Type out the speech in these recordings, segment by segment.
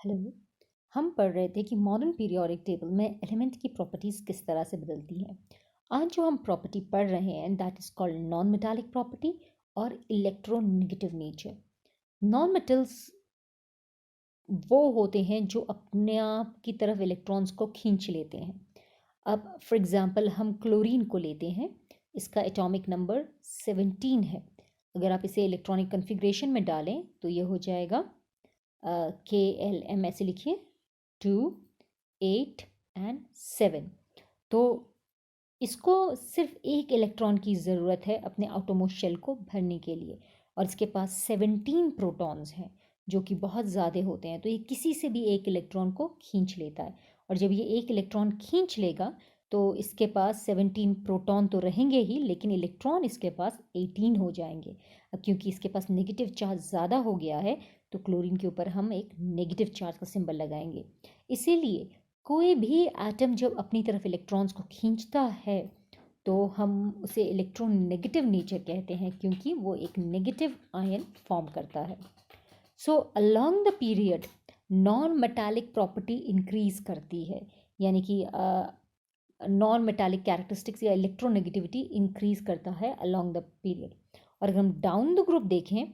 Hello. हम पढ़ रहे थे कि मॉडर्न पीरियोडिक टेबल में एलिमेंट की प्रॉपर्टीज किस तरह से बदलती हैं। आज जो हम प्रॉपर्टी पढ़ रहे हैं that is called non metallic property और इलेक्ट्रोनेगेटिव नेचर। नॉन मेटल्स वो होते हैं जो अपने आप की तरफ इलेक्ट्रॉन्स को खींच लेते हैं। अब फॉर एग्जांपल हम क्लोरीन को लेते हैं, इसका एटॉमिक नंबर 17 है। अगर आप इसे इलेक्ट्रॉनिक कन्फिग्रेशन में डालें तो ये हो जाएगा KLM, ऐसे लिखिए 2, 8 एंड 7। तो इसको सिर्फ एक इलेक्ट्रॉन की ज़रूरत है अपने आउटरमोस्ट शेल को भरने के लिए, और इसके पास 17 प्रोटॉन्स हैं जो कि बहुत ज़्यादा होते हैं। तो ये किसी से भी एक इलेक्ट्रॉन को खींच लेता है, और जब ये एक इलेक्ट्रॉन खींच लेगा तो इसके पास 17 प्रोटॉन तो रहेंगे ही, लेकिन इलेक्ट्रॉन इसके पास 18 हो जाएंगे। अब क्योंकि इसके पास नेगेटिव चार्ज ज़्यादा हो गया है तो क्लोरीन के ऊपर हम एक नेगेटिव चार्ज का सिंबल लगाएंगे। इसीलिए कोई भी एटम जब अपनी तरफ इलेक्ट्रॉन्स को खींचता है तो हम उसे इलेक्ट्रोनेगेटिव नेचर कहते हैं, क्योंकि वो एक नेगेटिव आयन फॉर्म करता है। So along the period non metallic property increase करती है, यानी कि नॉन मेटालिक कैरेक्टरिस्टिक्स या इलेक्ट्रोनेगेटिविटी इंक्रीज करता है अलोंग द पीरियड। और अगर हम डाउन द ग्रुप देखें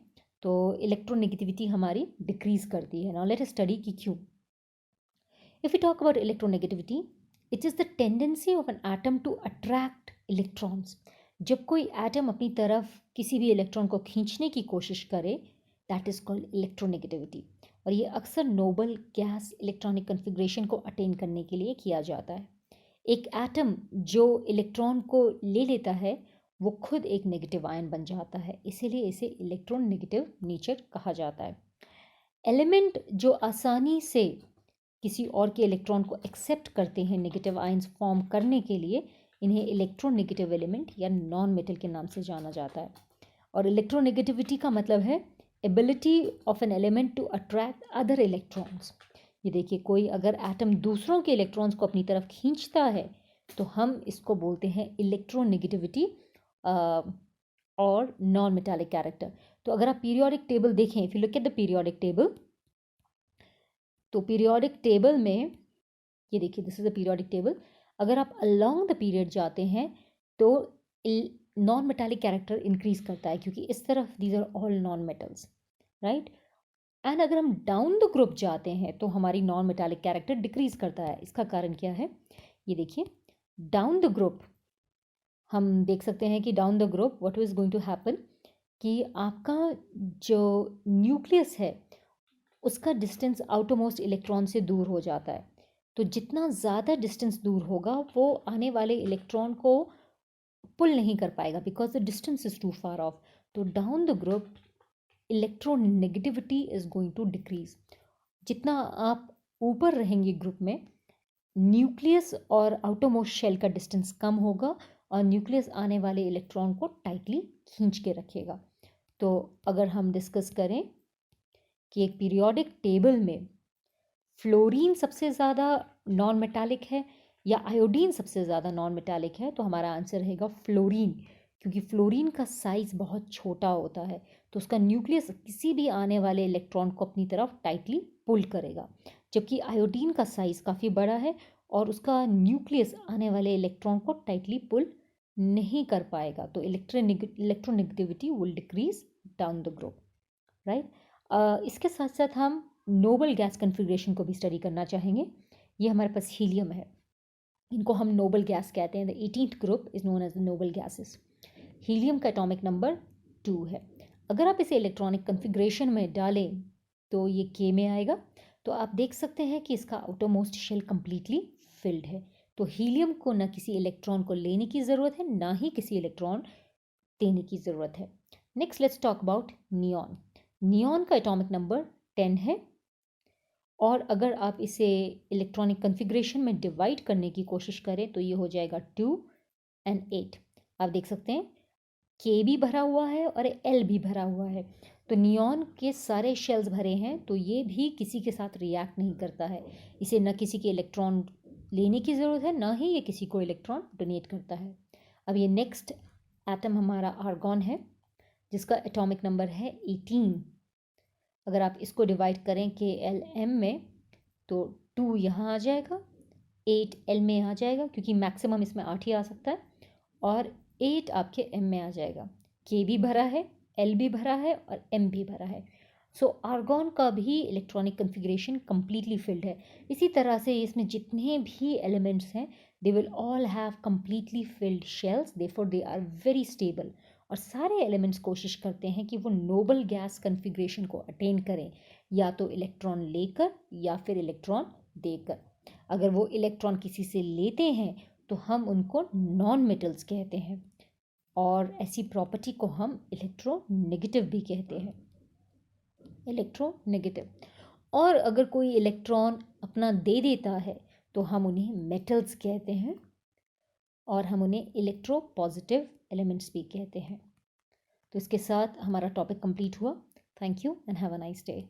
तो इलेक्ट्रोनेगेटिविटी हमारी डिक्रीज करती है। नाउ लेट अस स्टडी कि क्यों। If we talk about electronegativity, it is the tendency of an atom to attract electrons. जब कोई एटम अपनी तरफ किसी भी इलेक्ट्रॉन को खींचने की कोशिश करे, दैट इज कॉल्ड इलेक्ट्रोनेगेटिविटी। और ये अक्सर नोबल गैस इलेक्ट्रॉनिक कन्फिग्रेशन को अटेन करने के लिए किया जाता है। एक एटम जो इलेक्ट्रॉन को ले लेता है वो खुद एक नेगेटिव आयन बन जाता है, इसीलिए इसे इलेक्ट्रॉन नेगेटिव नेचर कहा जाता है। एलिमेंट जो आसानी से किसी और के इलेक्ट्रॉन को एक्सेप्ट करते हैं नेगेटिव आयंस फॉर्म करने के लिए, इन्हें इलेक्ट्रोनेगेटिव एलिमेंट या नॉन मेटल के नाम से जाना जाता है। और इलेक्ट्रोनेगेटिविटी का मतलब है ability of an element to attract other electrons. ये देखिए, कोई अगर एटम दूसरों के इलेक्ट्रॉन्स को अपनी तरफ खींचता है तो हम इसको बोलते हैं इलेक्ट्रोनेगेटिविटी और नॉन मेटालिक कैरेक्टर। तो अगर आप पीरियोडिक टेबल देखें, if you look at the periodic table, तो पीरियोडिक टेबल में ये देखिए, this is a periodic table. अगर आप अलोंग द पीरियड जाते हैं तो नॉन मेटालिक कैरेक्टर इंक्रीज करता है, क्योंकि इस तरफ these are all non metals, right. And अगर हम डाउन द ग्रुप जाते हैं तो हमारी नॉन मेटालिक कैरेक्टर डिक्रीज करता है। इसका कारण क्या है, ये देखिए, डाउन द ग्रुप हम देख सकते हैं कि down the group what is going to happen कि आपका जो न्यूक्लियस है उसका डिस्टेंस आउटरमोस्ट इलेक्ट्रॉन से दूर हो जाता है। तो जितना ज़्यादा डिस्टेंस दूर होगा वो आने वाले इलेक्ट्रॉन को पुल नहीं कर पाएगा, because the distance is too far off. तो down the group electronegativity is going to decrease. जितना आप ऊपर रहेंगे ग्रुप में, न्यूक्लियस और आउटरमोस्ट शेल का डिस्टेंस कम होगा और न्यूक्लियस आने वाले इलेक्ट्रॉन को टाइटली खींच के रखेगा। तो अगर हम डिस्कस करें कि एक पीरियोडिक टेबल में फ्लोरीन सबसे ज़्यादा नॉन मेटालिक है या आयोडीन सबसे ज़्यादा नॉन मेटालिक है, तो हमारा आंसर रहेगा फ्लोरीन, क्योंकि फ्लोरीन का साइज़ बहुत छोटा होता है तो उसका न्यूक्लियस किसी भी आने वाले इलेक्ट्रॉन को अपनी तरफ टाइटली पुल करेगा। जबकि आयोडीन का साइज़ काफ़ी बड़ा है और उसका न्यूक्लियस आने वाले इलेक्ट्रॉन को टाइटली पुल नहीं कर पाएगा। तो electronegativity will decrease down the group, right. इसके साथ साथ हम नोबल गैस कन्फिग्रेशन को भी स्टडी करना चाहेंगे। ये हमारे पास हीलियम है, इनको हम नोबल गैस कहते हैं। The 18th group is known as the noble gases. Helium का एटॉमिक नंबर 2 है। अगर आप इसे इलेक्ट्रॉनिक कन्फिग्रेशन में डालें तो ये K में आएगा। तो आप देख सकते हैं कि इसका आउटरमोस्ट शेल कम्प्लीटली फिल्ड है। तो हीलियम को ना किसी इलेक्ट्रॉन को लेने की ज़रूरत है, ना ही किसी इलेक्ट्रॉन देने की ज़रूरत है। Next let's talk about neon. Neon का एटॉमिक नंबर 10 है, और अगर आप इसे इलेक्ट्रॉनिक कन्फिग्रेशन में डिवाइड करने की कोशिश करें तो ये हो जाएगा 2 एंड 8। आप देख सकते हैं K भी भरा हुआ है और L भी भरा हुआ है। तो नियॉन के सारे शेल्स भरे हैं, तो ये भी किसी के साथ रिएक्ट नहीं करता है। इसे न किसी के इलेक्ट्रॉन लेने की ज़रूरत है, ना ही ये किसी को इलेक्ट्रॉन डोनेट करता है। अब ये नेक्स्ट एटम हमारा आर्गॉन है, जिसका एटॉमिक नंबर है 18। अगर आप इसको डिवाइड करें KLM में तो 2 यहाँ आ जाएगा, 8 L में आ जाएगा क्योंकि मैक्सिमम इसमें 8 ही आ सकता है, और 8 आपके M में आ जाएगा। K भी भरा है, L भी भरा है और M भी भरा है। सो आर्गॉन का भी इलेक्ट्रॉनिक कन्फिग्रेशन कम्प्लीटली फिल्ड है। इसी तरह से इसमें जितने भी एलिमेंट्स हैं they will all have completely filled shells, therefore they are very stable. और सारे एलिमेंट्स कोशिश करते हैं कि वो नोबल गैस कन्फिग्रेशन को अटेन करें, या तो इलेक्ट्रॉन लेकर या फिर इलेक्ट्रॉन देकर। अगर वो इलेक्ट्रॉन किसी से लेते हैं तो हम उनको नॉन मेटल्स कहते हैं, और ऐसी प्रॉपर्टी को हम इलेक्ट्रोनेगेटिव भी कहते हैं, इलेक्ट्रोनेगेटिव। और अगर कोई इलेक्ट्रॉन अपना दे देता है तो हम उन्हें मेटल्स कहते हैं, और हम उन्हें इलेक्ट्रो पॉजिटिव एलिमेंट्स भी कहते हैं। तो इसके साथ हमारा टॉपिक कंप्लीट हुआ। Thank you and have a nice day.